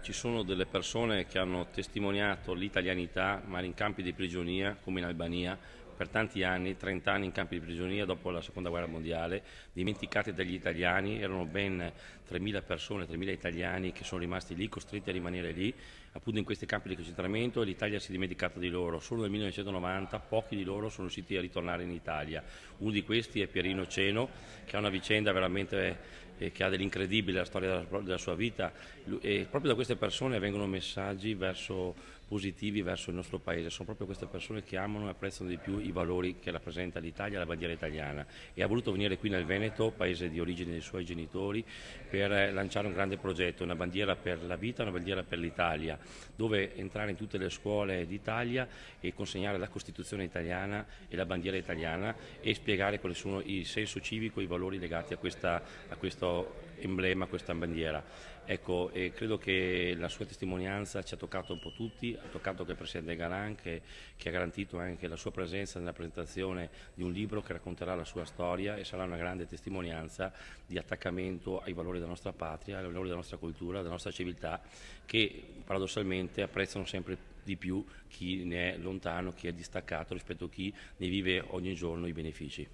ci sono delle persone che hanno testimoniato l'italianità, ma in campi di prigionia, come in Albania, per tanti anni, 30 anni in campi di prigionia dopo la seconda guerra mondiale, dimenticati dagli italiani. Erano ben 3.000 persone, 3.000 italiani che sono rimasti lì, costretti a rimanere lì, appunto in questi campi di concentramento, e l'Italia si è dimenticata di loro. Solo nel 1990 pochi di loro sono riusciti a ritornare in Italia. Uno di questi è Pierino Ceno, che ha una vicenda veramente che ha dell'incredibile, la storia della sua vita, e proprio da queste persone vengono messaggi positivi verso il nostro paese. Sono proprio queste persone che amano e apprezzano di più i valori che rappresenta l'Italia, la bandiera italiana, e ha voluto venire qui nel Veneto, paese di origine dei suoi genitori, per lanciare un grande progetto, una bandiera per la vita, una bandiera per l'Italia, dove entrare in tutte le scuole d'Italia e consegnare la Costituzione italiana e la bandiera italiana, e spiegare quali sono il senso civico, i valori legati a questo emblema, a questa bandiera. Ecco, e credo che la sua testimonianza ci ha toccato un po' tutti, ha toccato anche il Presidente Galan, che ha garantito anche la sua presenza nella presentazione di un libro che racconterà la sua storia, e sarà una grande testimonianza di attaccamento ai valori della nostra patria, ai valori della nostra cultura, della nostra civiltà, che paradossalmente apprezzano sempre di più chi ne è lontano, chi è distaccato rispetto a chi ne vive ogni giorno i benefici.